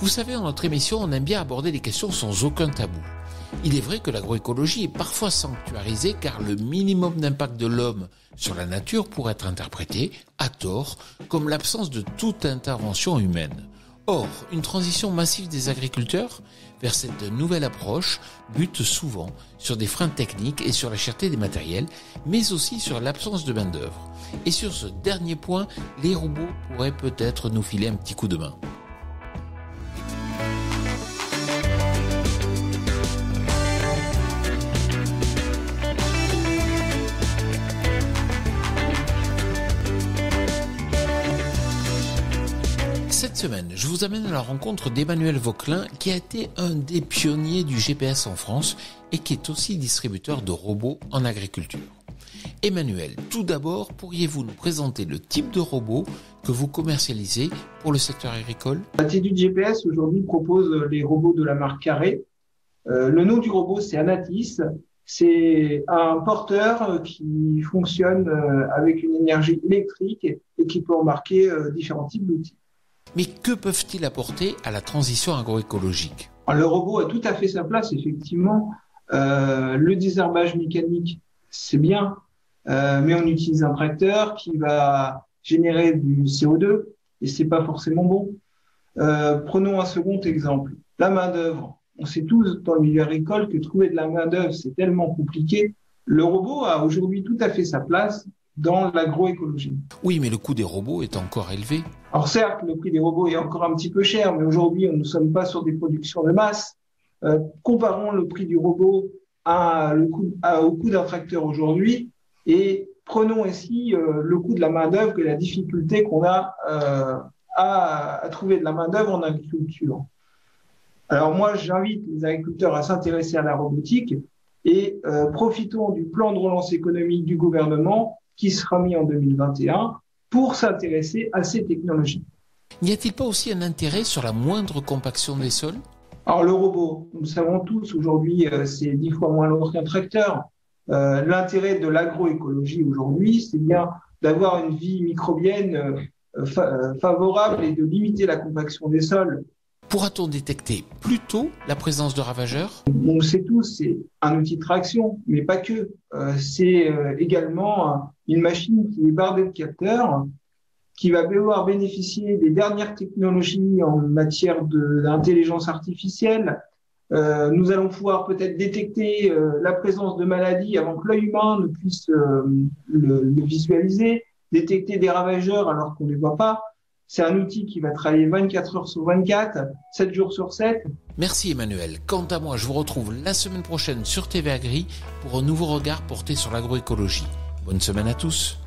Vous savez, dans notre émission, on aime bien aborder les questions sans aucun tabou. Il est vrai que l'agroécologie est parfois sanctuarisée car le minimum d'impact de l'homme sur la nature pourrait être interprété, à tort, comme l'absence de toute intervention humaine. Or, une transition massive des agriculteurs vers cette nouvelle approche bute souvent sur des freins techniques et sur la cherté des matériels, mais aussi sur l'absence de main-d'œuvre. Et sur ce dernier point, les robots pourraient peut-être nous filer un petit coup de main. Cette semaine, je vous amène à la rencontre d'Emmanuel Vauquelin, qui a été un des pionniers du GPS en France et qui est aussi distributeur de robots en agriculture. Emmanuel, tout d'abord, pourriez-vous nous présenter le type de robot que vous commercialisez pour le secteur agricole ? L'Institut de GPS aujourd'hui propose les robots de la marque Carré. Le nom du robot, c'est Anatis. C'est un porteur qui fonctionne avec une énergie électrique et qui peut embarquer différents types d'outils. Mais que peuvent-ils apporter à la transition agroécologique ? Le robot a tout à fait sa place, effectivement. Le désherbage mécanique, c'est bien, mais on utilise un tracteur qui va générer du CO2 et c'est pas forcément bon. Prenons un second exemple, la main-d'œuvre. On sait tous dans le milieu agricole que trouver de la main-d'œuvre, c'est tellement compliqué. Le robot a aujourd'hui tout à fait sa place dans l'agroécologie. Oui, mais le coût des robots est encore élevé. Alors certes, le prix des robots est encore un petit peu cher, mais aujourd'hui, nous ne sommes pas sur des productions de masse. Comparons le prix du robot au coût d'un tracteur aujourd'hui et prenons ici le coût de la main-d'œuvre et la difficulté qu'on a à trouver de la main-d'œuvre en agriculture. Alors moi, j'invite les agriculteurs à s'intéresser à la robotique et profitons du plan de relance économique du gouvernement qui sera mis en 2021 pour s'intéresser à ces technologies. N'y a-t-il pas aussi un intérêt sur la moindre compaction des sols ? Alors le robot, nous le savons tous, aujourd'hui, c'est 10 fois moins lourd qu'un tracteur. L'intérêt de l'agroécologie aujourd'hui, c'est bien d'avoir une vie microbienne favorable et de limiter la compaction des sols. Pourra-t-on détecter plus tôt la présence de ravageurs ? On le sait tous, c'est un outil de traction, mais pas que. C'est également une machine qui est bardée de capteurs, qui va pouvoir bénéficier des dernières technologies en matière d'intelligence artificielle. Nous allons pouvoir peut-être détecter la présence de maladies avant que l'œil humain ne puisse le visualiser, détecter des ravageurs alors qu'on ne les voit pas. C'est un outil qui va travailler 24 heures sur 24, 7 jours sur 7. Merci Emmanuel. Quant à moi, je vous retrouve la semaine prochaine sur TV Agri pour un nouveau regard porté sur l'agroécologie. Bonne semaine à tous.